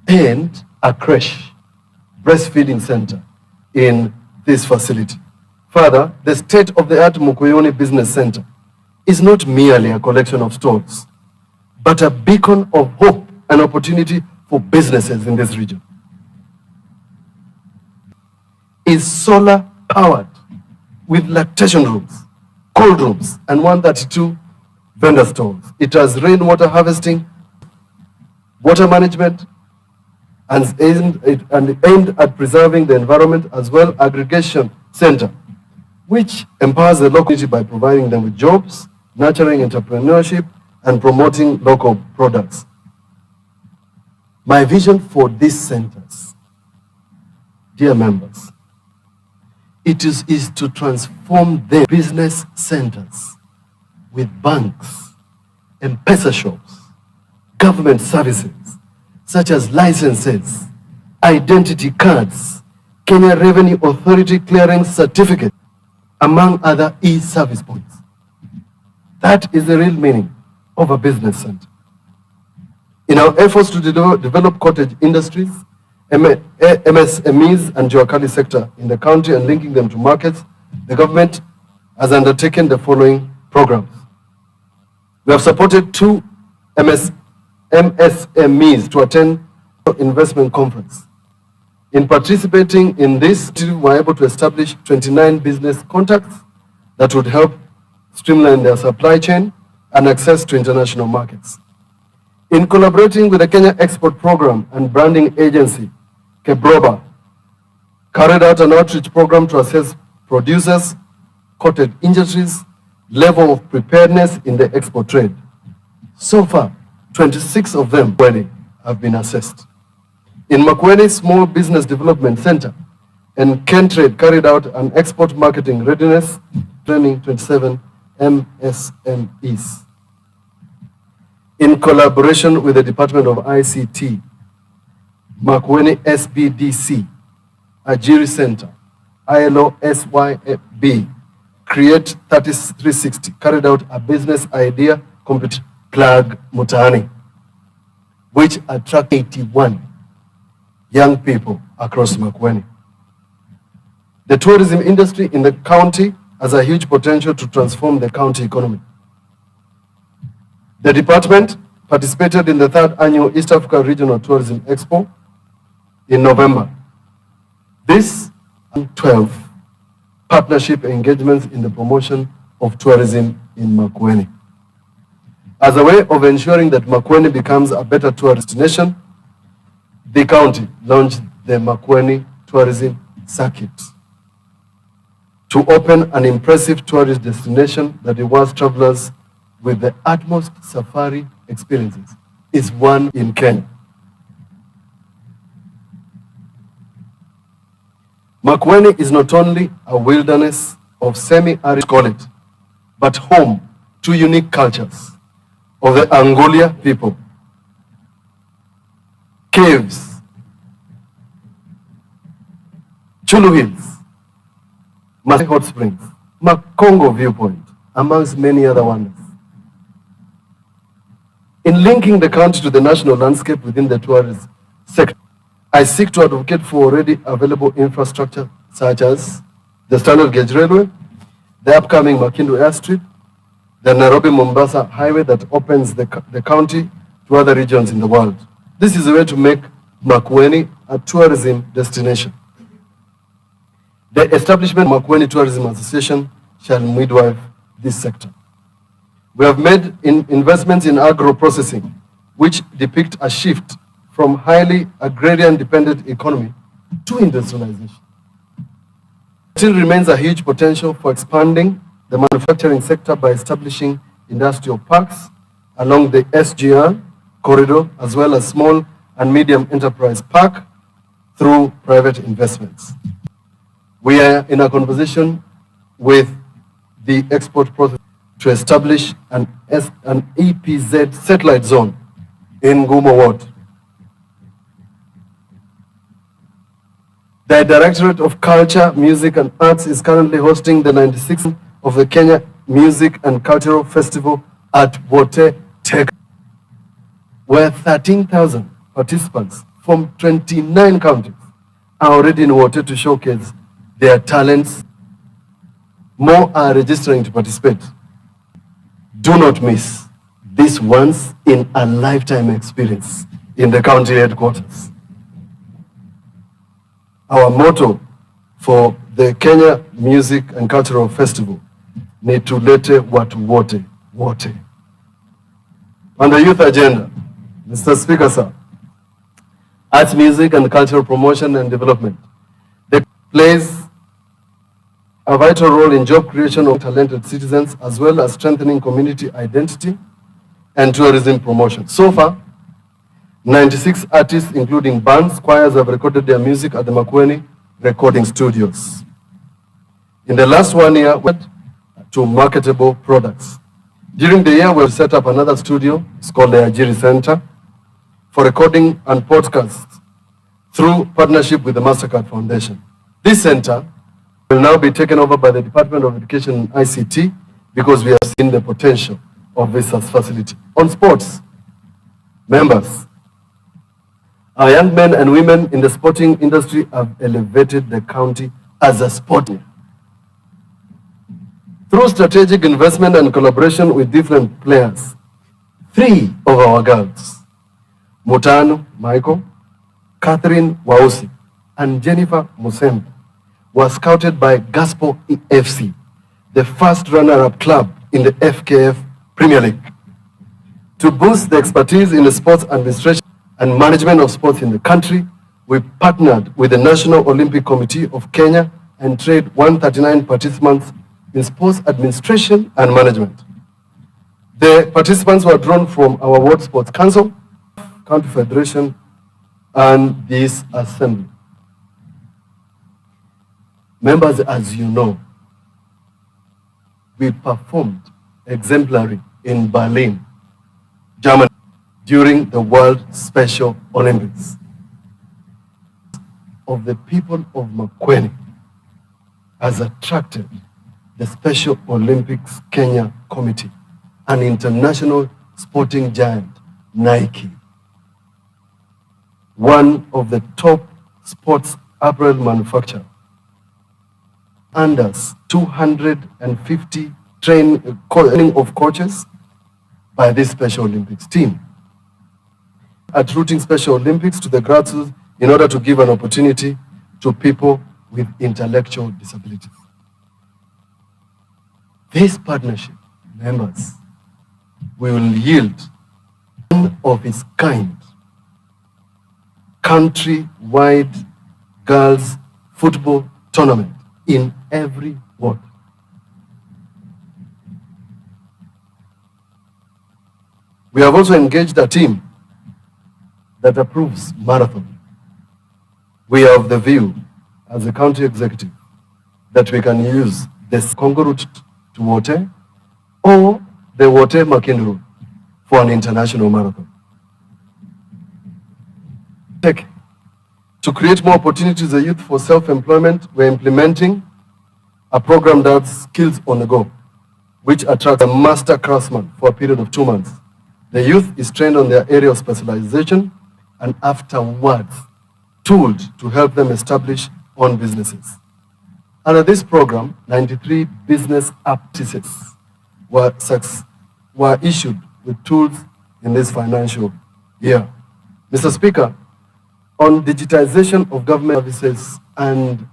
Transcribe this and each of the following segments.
and a creche, breastfeeding center in this facility. Further, the state-of-the-art MAKUENI Business Center is not merely a collection of stores, but a beacon of hope and opportunity for businesses in this region. Is solar powered with lactation rooms, cold rooms, and 132 vendor stores. It has rainwater harvesting, water management, and aimed at preserving the environment, as well aggregation center, which empowers the local community by providing them with jobs, nurturing entrepreneurship, and promoting local products. My vision for these centers, dear members, is to transform their business centers with banks, M-Pesa shops, government services, such as licenses, identity cards, Kenya Revenue Authority clearance certificate, among other e-service points. That is the real meaning of a business center. In our efforts to develop cottage industries, MSMEs and Juakali sector in the county and linking them to markets, the government has undertaken the following programs. We have supported 2 MSMEs to attend investment conference. In participating in this, we were able to establish 29 business contacts that would help streamline their supply chain and access to international markets. In collaborating with the Kenya Export Program and Branding Agency, KEBROBA, carried out an outreach program to assess producers, cottage industries, level of preparedness in the export trade. So far, 26 of them already have been assessed. In MAKUENI Small Business Development Center, and KenTrade carried out an export marketing readiness training 27 MSMEs. In collaboration with the Department of ICT, MAKUENI SBDC, Ajiri Center, ILO SYB, Create 3360, carried out a business idea competition, Plug Mutani, which attracted 81 young people across MAKUENI. The tourism industry in the county has a huge potential to transform the county economy. The department participated in the 3rd annual East Africa Regional Tourism Expo in November. This 12 partnership engagements in the promotion of tourism in MAKUENI. As a way of ensuring that MAKUENI becomes a better tourist destination, the county launched the MAKUENI Tourism Circuit to open an impressive tourist destination that rewards travelers with the utmost safari experiences. Is one in Kenya. MAKUENI is not only a wilderness of semi-arid, call it, but home to unique cultures of the Angolia people. Caves, Chulu Hills, Masai Hot Springs, Makongo Viewpoint, amongst many other wonders. In linking the county to the national landscape within the tourism sector, I seek to advocate for already available infrastructure such as the standard gauge railway, the upcoming Makindu airstrip, the Nairobi-Mombasa highway that opens the county to other regions in the world. This is a way to make MAKUENI a tourism destination. The establishment of MAKUENI Tourism Association shall midwife this sector. We have made investments in agro-processing, which depict a shift from highly agrarian-dependent economy to industrialization. Still remains a huge potential for expanding the manufacturing sector by establishing industrial parks along the SGR corridor, as well as small and medium enterprise park through private investments. We are in a conversation with the export process to establish an EPZ satellite zone in Gumo Ward. The Directorate of Culture, Music and Arts is currently hosting the 96th of the Kenya Music and Cultural Festival at Wote Tech, where 13,000 participants from 29 counties are already in water to showcase their talents. More are registering to participate. Do not miss this once in a lifetime experience in the county headquarters. Our motto for the Kenya Music and Cultural Festival, ni tulete watu wote wote. On the youth agenda, Mr. Speaker, sir, arts, music, and cultural promotion and development. They plays a vital role in job creation of talented citizens, as well as strengthening community identity and tourism promotion. So far, 96 artists, including bands, choirs, have recorded their music at the MAKUENI recording studios. In the last 1 year, we went to marketable products. During the year, we've set up another studio. It's called the Ajiri Center for recording and podcasts through partnership with the MasterCard Foundation. This center will now be taken over by the Department of Education and ICT because we have seen the potential of this facility. On sports, members, our young men and women in the sporting industry have elevated the county as a sport. Through strategic investment and collaboration with different players, 3 of our girls, Mutano Michael, Catherine Wausi, and Jennifer Musembe, were scouted by Gospel FC, the first runner-up club in the FKF Premier League. To boost the expertise in the sports administration and management of sports in the country, we partnered with the National Olympic Committee of Kenya and trained 139 participants in sports administration and management. The participants were drawn from our World Sports Council, County Federation, and this assembly. Members, as you know, we performed exemplary in Berlin, Germany, during the World Special Olympics. Of the people of MAKUENI has attracted the Special Olympics Kenya Committee, an international sporting giant, Nike, one of the top sports apparel manufacturers, under 250 training of coaches by this Special Olympics team. At routing Special Olympics to the grassroots in order to give an opportunity to people with intellectual disabilities. This partnership, members, will yield one of its kind country-wide girls football tournament in every ward. We have also engaged a team that approves marathon. We have the view as a county executive that we can use this Congo route to Wote or the Wote-Makindi route for an international marathon. To create more opportunities for youth for self-employment, we're implementing a program that's Skills on the Go, which attracts a master craftsman for a period of 2 months. The youth is trained on their area of specialization and afterwards tooled to help them establish own businesses. Under this program, 93 business apprentices were issued with tools in this financial year. Mr. Speaker, on digitization of government services and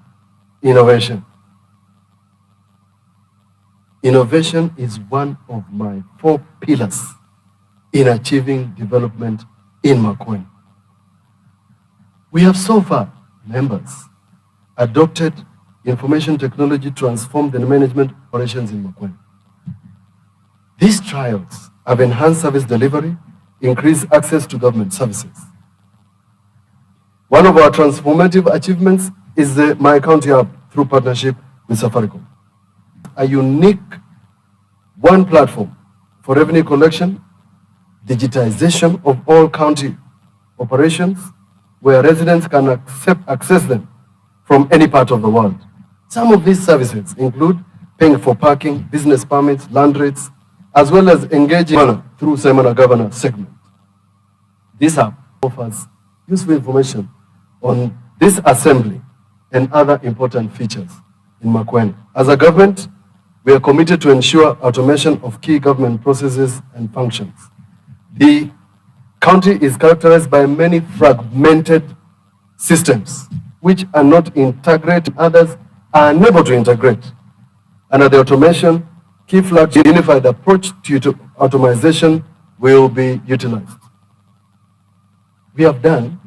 innovation. Innovation is one of my 4 pillars in achieving development in MAKUENI. We have so far, members, adopted information technology to transform the management operations in MAKUENI. These trials have enhanced service delivery, increased access to government services. One of our transformative achievements is the My County app through partnership with Safaricom. A unique one platform for revenue collection, digitization of all county operations, where residents can access them from any part of the world. Some of these services include paying for parking, business permits, land rates, as well as engaging through seminar governor segment. This app offers useful information on this assembly and other important features in MAKUENI. As a government, we are committed to ensure automation of key government processes and functions. The county is characterized by many fragmented systems which are not integrated, others are unable to integrate. Under the automation, key flags, unified approach to automation will be utilized. We have done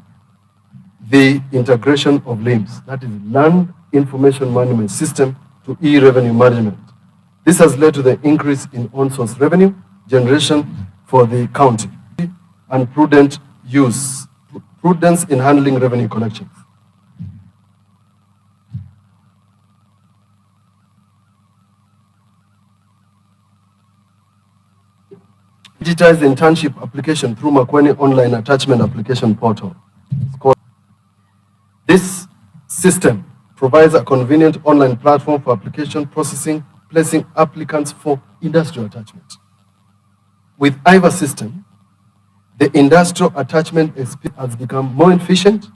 the integration of LIMS, that is Land Information Management System, to e-revenue management. This has led to the increase in on-source revenue generation for the county and prudence in handling revenue collections. Digitized internship application through MAKUENI online attachment application portal. This system provides a convenient online platform for application processing, placing applicants for industrial attachment. With IVA system, the industrial attachment has become more efficient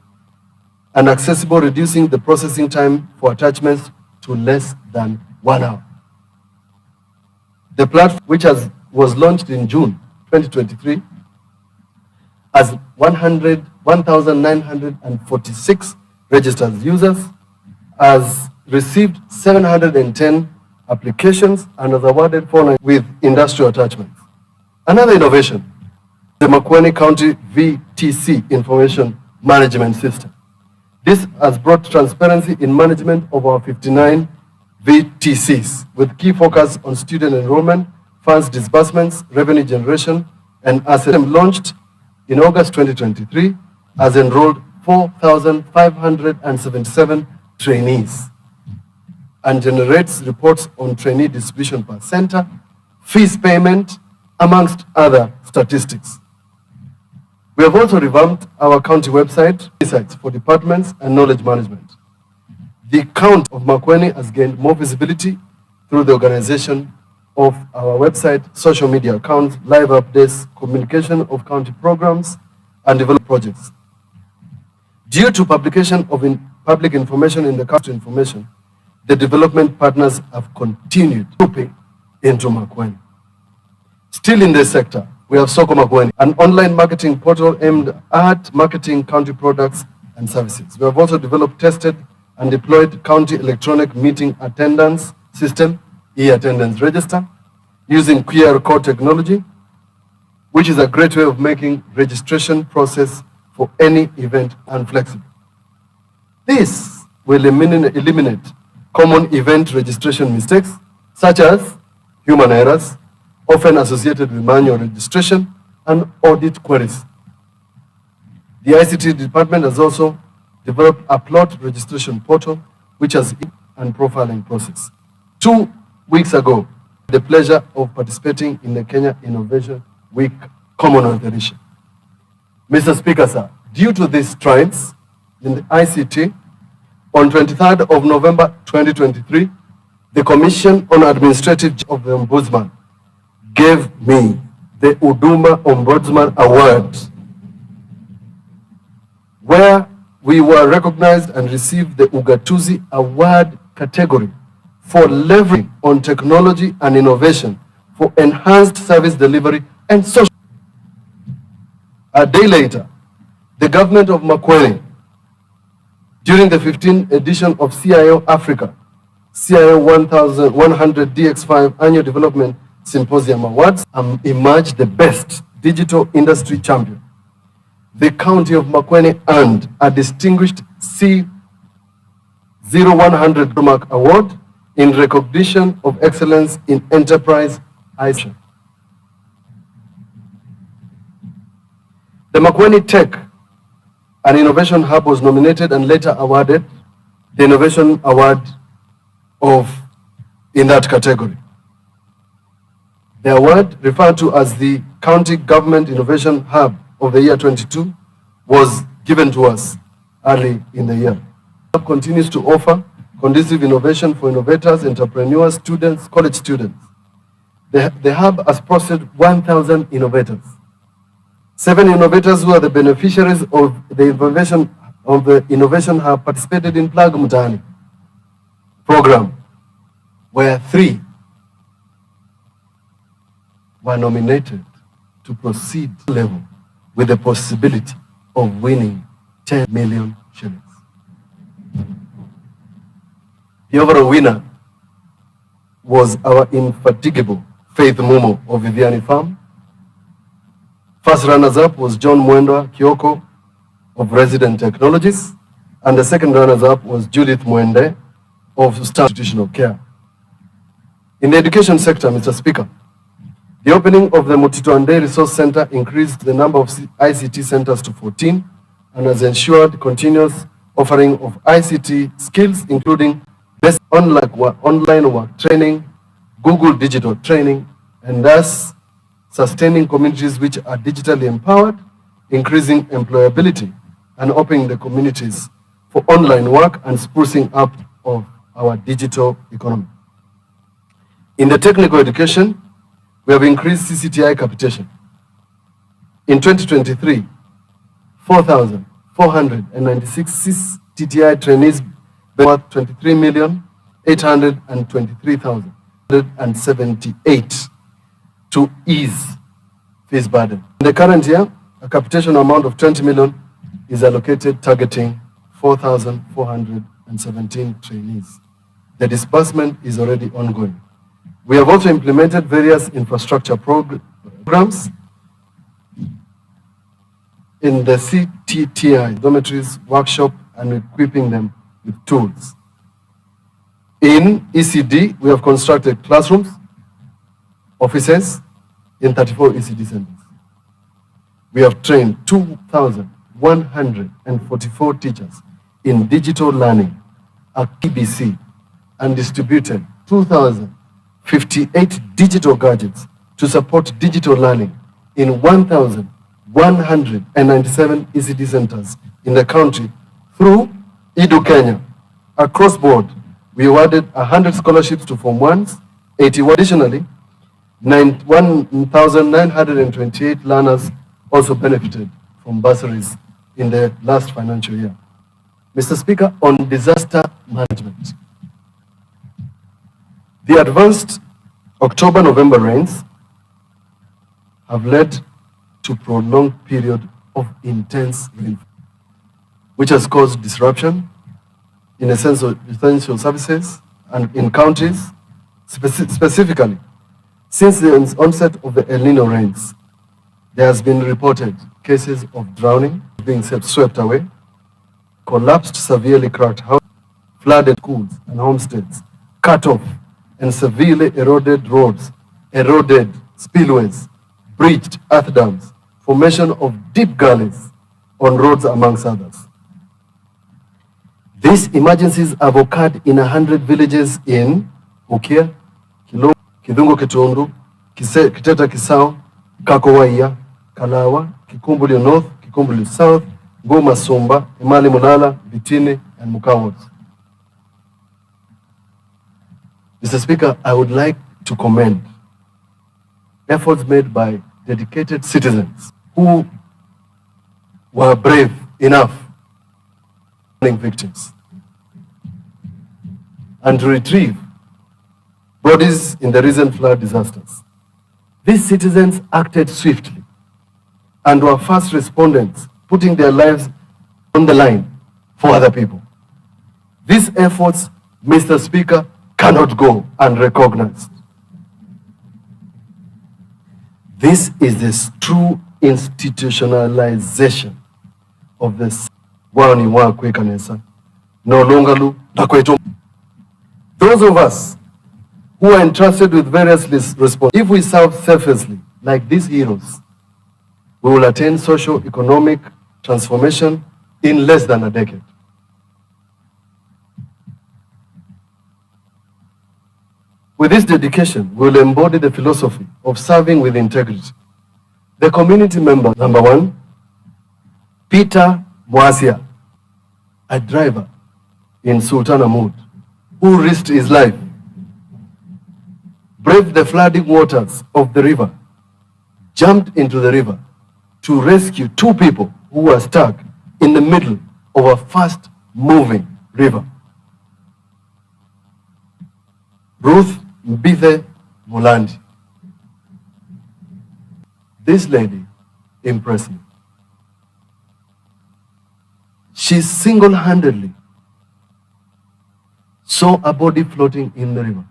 and accessible, reducing the processing time for attachments to less than 1 hour. The platform, which was launched in June 2023, has 1,946 registered users, has received 710 applications, and has awarded 4 with industrial attachments. Another innovation, the MAKUENI County VTC Information Management System. This has brought transparency in management of our 59 VTCs, with key focus on student enrollment, funds disbursements, revenue generation, and asset. Launched in August 2023, has enrolled 4,577 trainees and generates reports on trainee distribution per center, fees payment, amongst other statistics. We have also revamped our county website, sites for departments and knowledge management. The count of MAKUENI has gained more visibility through the organization of our website, social media accounts, live updates, communication of county programs, and development projects. Due to publication of public information in the county information, the development partners have continued looping into MAKUENI. Still in this sector, we have Soko MAKUENI, an online marketing portal aimed at marketing county products and services. We have also developed, tested, and deployed county electronic meeting attendance system, e-attendance register, using QR code technology, which is a great way of making registration process for any event unflexible. This will eliminate common event registration mistakes, such as human errors, often associated with manual registration and audit queries. The ICT department has also developed a plot registration portal, which has and profiling process. 2 weeks ago, the pleasure of participating in the Kenya Innovation Week Commonwealth edition. Mr. Speaker, sir, due to these strides in the ICT, on 23rd of November 2023, the Commission on Administrative of the Ombudsman gave me the Huduma Ombudsman Award, where we were recognized and received the Ugatuzi Award category for leveraging on technology and innovation for enhanced service delivery and social. A day later, the government of MAKUENI, during the 15th edition of CIO Africa, CIO 1100 DX5 Annual Development Symposium Awards, emerged the best digital industry champion. The county of MAKUENI earned a distinguished C0100 Mark Award in recognition of excellence in enterprise IT. The MAKUENI Tech and Innovation Hub was nominated and later awarded the Innovation Award in that category. The award, referred to as the County Government Innovation Hub of the year 22, was given to us early in the year. The hub continues to offer conducive innovation for innovators, entrepreneurs, students, college students. The hub has processed 1,000 innovators, 7 innovators who are the beneficiaries of the innovation have participated in Plug Mtaani program, where 3 were nominated to proceed level with the possibility of winning 10 million shillings. The overall winner was our infatigable Faith Mumo of Viviani Farm. First runners-up was John Mwendwa Kioko of Resident Technologies, and the second runners-up was Judith Mwende of Star Institutional Care. In the education sector, Mr. Speaker, the opening of the Mutituande Resource Center increased the number of ICT centers to 14 and has ensured continuous offering of ICT skills, including best online work training, Google digital training, and thus sustaining communities which are digitally empowered, increasing employability, and opening the communities for online work and sprucing up of our digital economy. In the technical education, we have increased CCTI capitation. In 2023, 4,496 CCTI trainees worth 23,823,178 to ease fees burden. In the current year, a capitation amount of 20 million is allocated, targeting 4,417 trainees. The disbursement is already ongoing. We have also implemented various infrastructure programs in the CTTI, dormitories, workshop, and equipping them with tools. In ECD, we have constructed classrooms, offices in 34 ECD centers. We have trained 2,144 teachers in digital learning at KBC and distributed 2,058 digital gadgets to support digital learning in 1,197 ECD centers in the country through Edu Kenya. Across board, we awarded 100 scholarships to Form 1s, 81. Additionally, 1,928 learners also benefited from bursaries in the last financial year. Mr. Speaker, on disaster management, the advanced October-November rains have led to prolonged period of intense rainfall, which has caused disruption in essential services and in counties. Specifically, since the onset of the El Nino rains, there has been reported cases of drowning, being swept away, collapsed severely cracked houses, flooded schools and homesteads, cut off and severely eroded roads, eroded spillways, breached earth dams, formation of deep gullies on roads, amongst others. These emergencies have occurred in 100 villages in Ukia, Kilo, Kidungo Kitundu, Kiteta Kisao, Kakowaiya, Kalawa, Kikumbuli North, Kikumbuli South, Ngoma Sumba, Imali Mulala, Bitini, and Mukawas. Mr. Speaker, I would like to commend efforts made by dedicated citizens who were brave enough victims and to retrieve bodies in the recent flood disasters. These citizens acted swiftly and were first respondents, putting their lives on the line for other people. These efforts, Mr. Speaker, cannot go unrecognized. This is the true institutionalization of this wani wa kwekanesa no longer nakwetu. Those of us who are entrusted with various responsibilities, if we serve selflessly like these heroes, we will attain socio-economic transformation in less than a decade. With this dedication, we will embody the philosophy of serving with integrity. The community member, number 1, Peter Mwasia, a driver in Sultana Mood, who risked his life, braved the flooding waters of the river, jumped into the river, to rescue 2 people who were stuck in the middle of a fast-moving river. Ruth Mbithe Mulandi. This lady impressed me. She single-handedly saw a body floating in the river.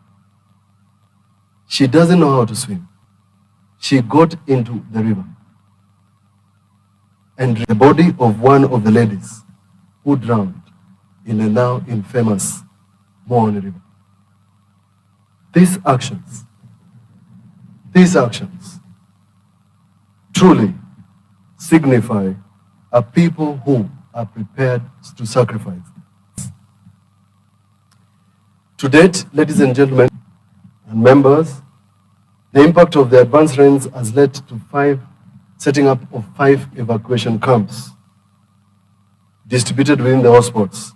She doesn't know how to swim. She got into the river and the body of one of the ladies who drowned in the now infamous Moani River. These actions truly signify a people who are prepared to sacrifice. To date, ladies and gentlemen and members, the impact of the advanced rains has led to setting up of 5 evacuation camps distributed within the hotspots.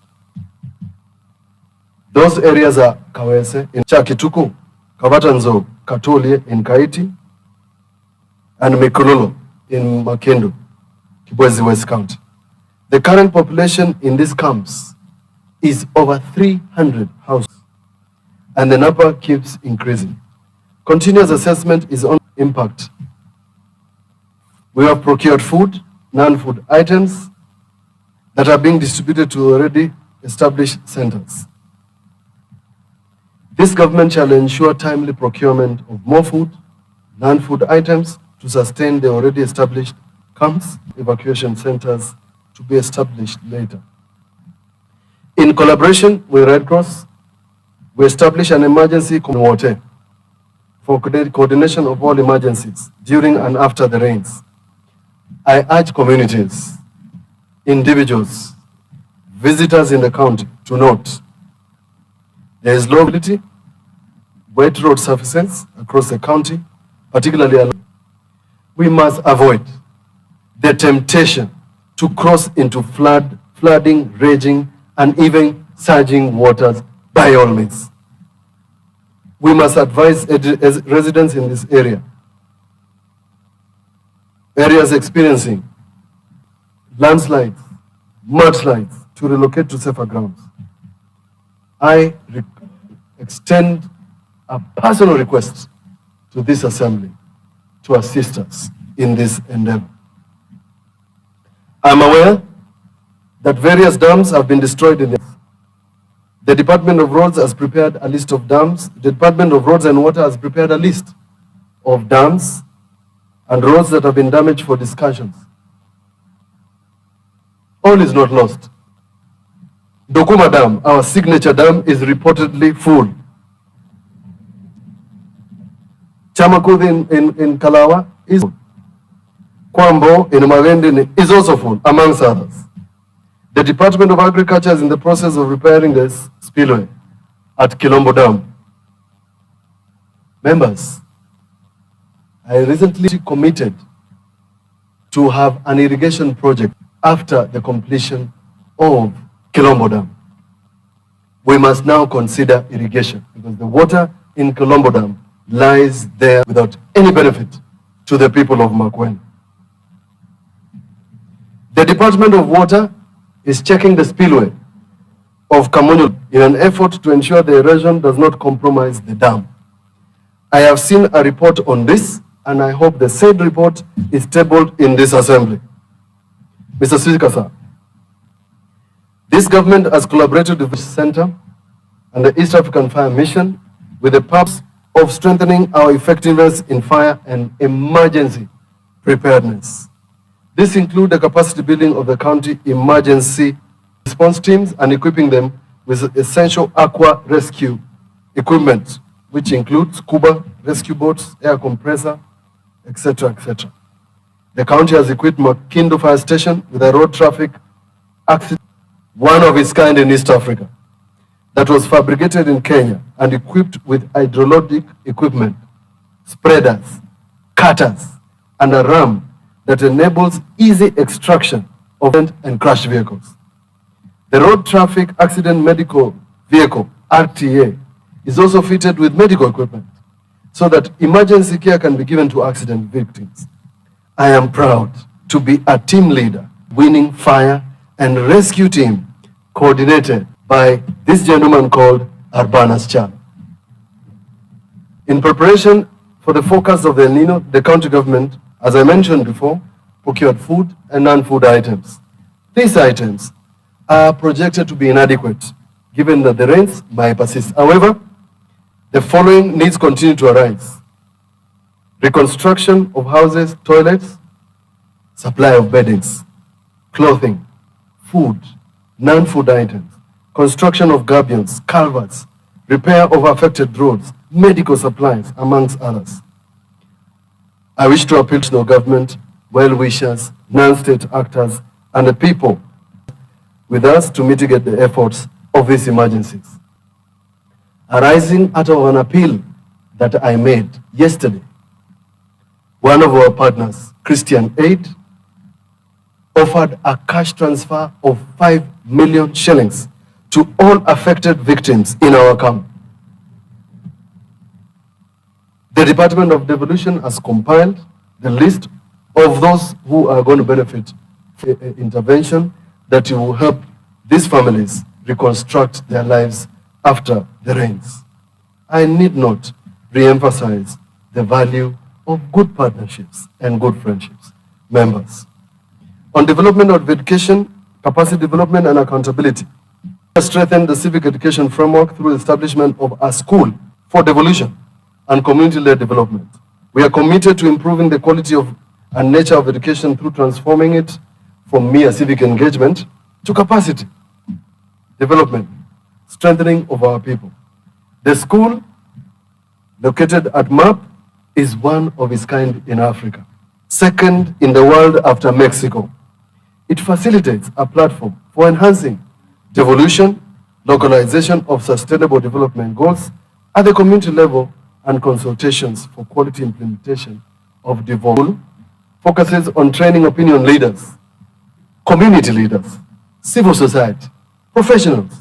Those areas are Kawese in Chakituku, Kavatanzo, Katolie in Kaiti, and Mikululu in Makendo, Kibwezi West County. The current population in these camps is over 300 houses, and the number keeps increasing. Continuous assessment is on impact. We have procured food, non-food items that are being distributed to already established centers. This government shall ensure timely procurement of more food, non-food items to sustain the already established camps, evacuation centers to be established later. In collaboration with Red Cross, we establish an emergency committee for coordination of all emergencies during and after the rains. I urge communities, individuals, visitors in the county to note there is low visibility, wet road surfaces across the county, particularly along. We must avoid the temptation to cross into flooding, raging, and even surging waters by all means. We must advise residents in this area, areas experiencing landslides, mudslides, to relocate to safer grounds. I extend a personal request to this assembly to assist us in this endeavor. I'm aware that various dams have been destroyed in the Department of Roads has prepared a list of dams. The Department of Roads and Water has prepared a list of dams and roads that have been damaged for discussions. All is not lost. Dokuma Dam, our signature dam, is reportedly full. Chamakuthi in Kalawa is full. Kwambo in Magende is also full, amongst others. The Department of Agriculture is in the process of repairing this spillway at Kilombo Dam. Members, I recently committed to have an irrigation project after the completion of Kilombo Dam. We must now consider irrigation because the water in Kilombo Dam lies there without any benefit to the people of MAKUENI. The Department of Water is checking the spillway of Kamonyo in an effort to ensure the erosion does not compromise the dam. I have seen a report on this, and I hope the said report is tabled in this assembly. Mr. Speaker, sir, this government has collaborated with the Center and the East African Fire Mission with the purpose of strengthening our effectiveness in fire and emergency preparedness. This includes the capacity building of the county emergency response teams and equipping them with essential aqua rescue equipment, which includes scuba rescue boats, air compressor, etc., etc. The county has equipped Makindo Fire Station with a road traffic accident, one of its kind in East Africa, that was fabricated in Kenya and equipped with hydrologic equipment, spreaders, cutters, and a ram that enables easy extraction of and crashed vehicles. The road traffic accident medical vehicle, RTA, is also fitted with medical equipment so that emergency care can be given to accident victims. I am proud to be a team leader, winning fire and rescue team coordinated by this gentleman called Arbanas Chan. In preparation for the forecast of the El Nino, the county government, as I mentioned before, procured food and non-food items. These items are projected to be inadequate, given that the rains might persist. However, the following needs continue to arise: reconstruction of houses, toilets, supply of beddings, clothing, food, non-food items, construction of gabions, culverts, repair of affected roads, medical supplies, amongst others. I wish to appeal to the government, well-wishers, non-state actors, and the people with us to mitigate the efforts of these emergencies. Arising out of an appeal that I made yesterday, one of our partners, Christian Aid, offered a cash transfer of 5 million shillings to all affected victims in our camp. The Department of Devolution has compiled the list of those who are going to benefit from intervention that will help these families reconstruct their lives after the rains. I need not re-emphasize the value of good partnerships and good friendships. Members, on development of education, capacity development, and accountability, we strengthen the civic education framework through the establishment of a school for devolution and community-led development. We are committed to improving the quality of and nature of education through transforming it from mere civic engagement to capacity development, strengthening of our people. The school, located at MAP, is one of its kind in Africa, second in the world after Mexico. It facilitates a platform for enhancing devolution, localization of sustainable development goals at the community level, and consultations for quality implementation of devolution, focuses on training opinion leaders, community leaders, civil society, professionals,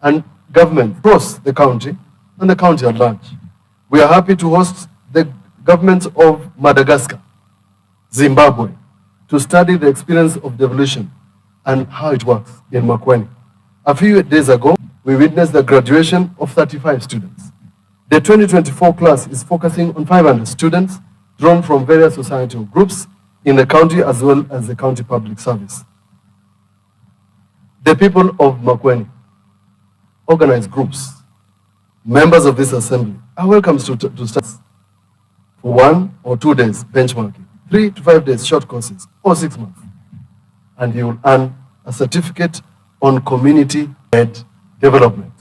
and government across the county and the county at large. We are happy to host the governments of Madagascar, Zimbabwe, to study the experience of devolution and how it works in MAKUENI. A few days ago, we witnessed the graduation of 35 students. The 2024 class is focusing on 500 students drawn from various societal groups in the county as well as the county public service. The people of MAKUENI, organized groups, members of this assembly are welcome to start for 1 or 2 days benchmarking, 3 to 5 days short courses, or 6 months. And you will earn a certificate on community-led development.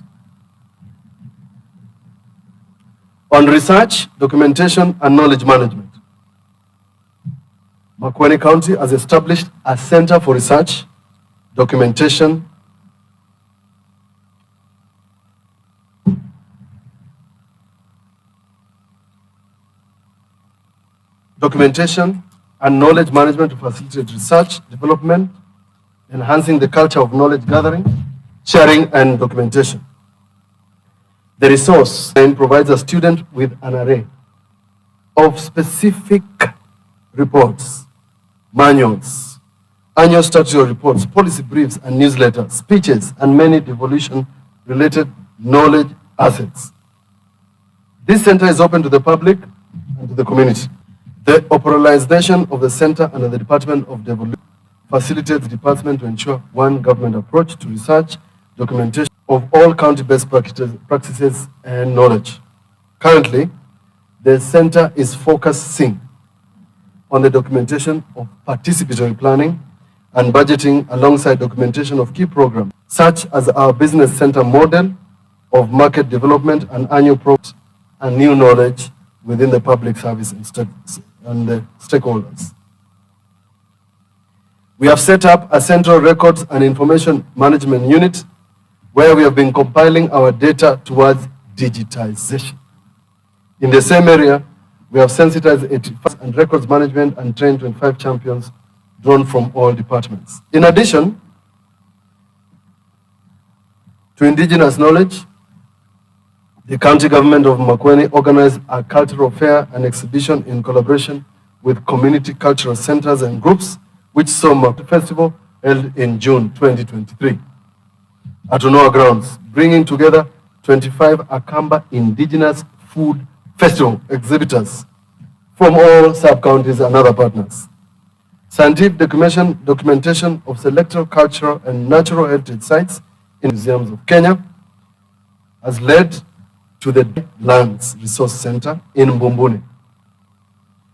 On research, documentation, and knowledge management, MAKUENI County has established a Center for Research, Documentation, and knowledge management to facilitate research, development, enhancing the culture of knowledge gathering, sharing, and documentation. The resource then provides a student with an array of specific reports, manuals, annual statutory reports, policy briefs and newsletters, speeches, and many devolution-related knowledge assets. This center is open to the public and to the community. The operationalization of the center under the Department of Devolution facilitates the department to ensure one government approach to research, documentation of all county best practices and knowledge. Currently, the center is focusing on the documentation of participatory planning and budgeting alongside documentation of key programs, such as our business center model of market development and annual programs and new knowledge within the public service and the stakeholders. We have set up a central records and information management unit where we have been compiling our data towards digitization. In the same area, we have sensitized 85 and records management and trained 25 champions drawn from all departments. In addition to indigenous knowledge, the county government of MAKUENI organized a cultural fair and exhibition in collaboration with community cultural centers and groups which saw MAKUENI Festival held in June 2023 at Unoa Grounds, bringing together 25 Akamba indigenous food festival exhibitors from all sub-counties and other partners. Scientific documentation of selected cultural and natural heritage sites in museums of Kenya has led to the Lands Resource Center in Mbumbuni,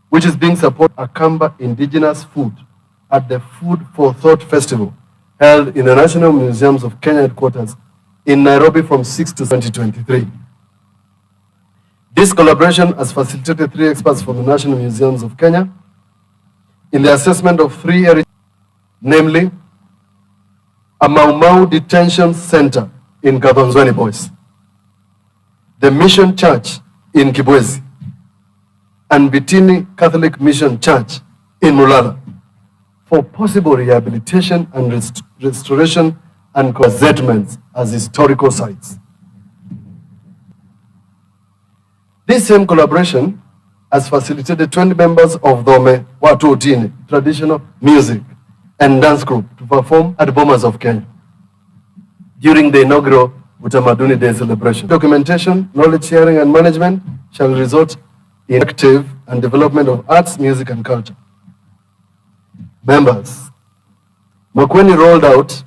which is being supported Akamba indigenous food at the Food for Thought Festival held in the National Museums of Kenya headquarters in Nairobi from 6 to 2023. This collaboration has facilitated 3 experts from the National Museums of Kenya in the assessment of 3 areas, namely a Mau Mau Detention Center in Gathonzweni Boys, the Mission Church in Kibwezi, and Bitini Catholic Mission Church in Mulala for possible rehabilitation and restoration and resettlements as historical sites. This same collaboration has facilitated 20 members of the Watu Otini traditional music and dance group to perform at Bomas of Kenya during the inaugural Utamaduni Day celebration. Documentation, knowledge sharing, and management shall result in active and development of arts, music, and culture. Members, MAKUENI rolled out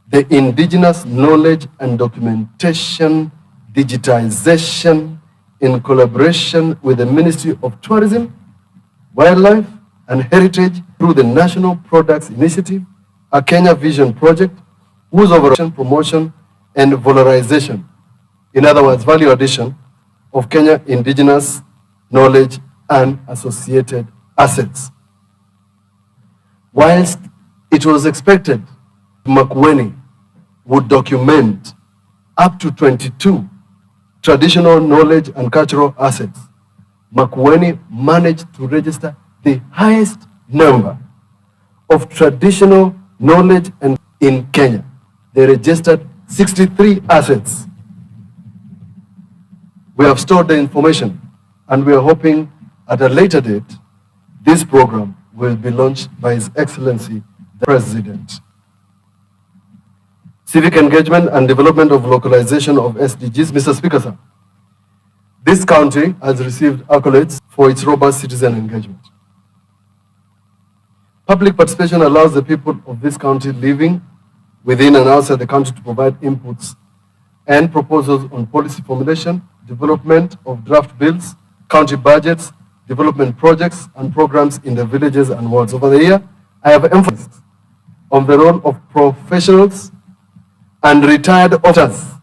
the Indigenous Knowledge and Documentation Digitization in collaboration with the Ministry of Tourism, Wildlife, and Heritage through the National Products Initiative, a Kenya Vision project, whose overall promotion and valorization, in other words, value addition of Kenya indigenous knowledge and associated assets. Whilst it was expected MAKUENI would document up to 22 traditional knowledge and cultural assets, MAKUENI managed to register the highest number of traditional knowledge and in Kenya. They registered 63 assets. We have stored the information and we are hoping at a later date, this program will be launched by His Excellency, the President. Civic engagement and development of localization of SDGs. Mr. Speaker, sir, this county has received accolades for its robust citizen engagement. Public participation allows the people of this county living within and outside the country to provide inputs and proposals on policy formulation, development of draft bills, county budgets, development projects and programs in the villages and wards. Over the year, I have emphasized on the role of professionals and retired officers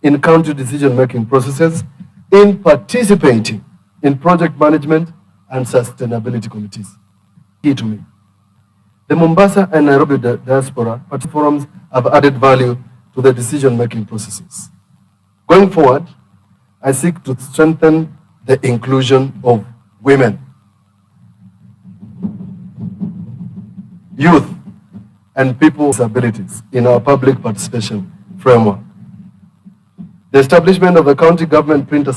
in county decision-making processes in participating in project management and sustainability committees. Key to me. The Mombasa and Nairobi diaspora forums have added value to the decision-making processes. Going forward, I seek to strengthen the inclusion of women, youth, and people with disabilities in our public participation framework. The establishment of the county government printer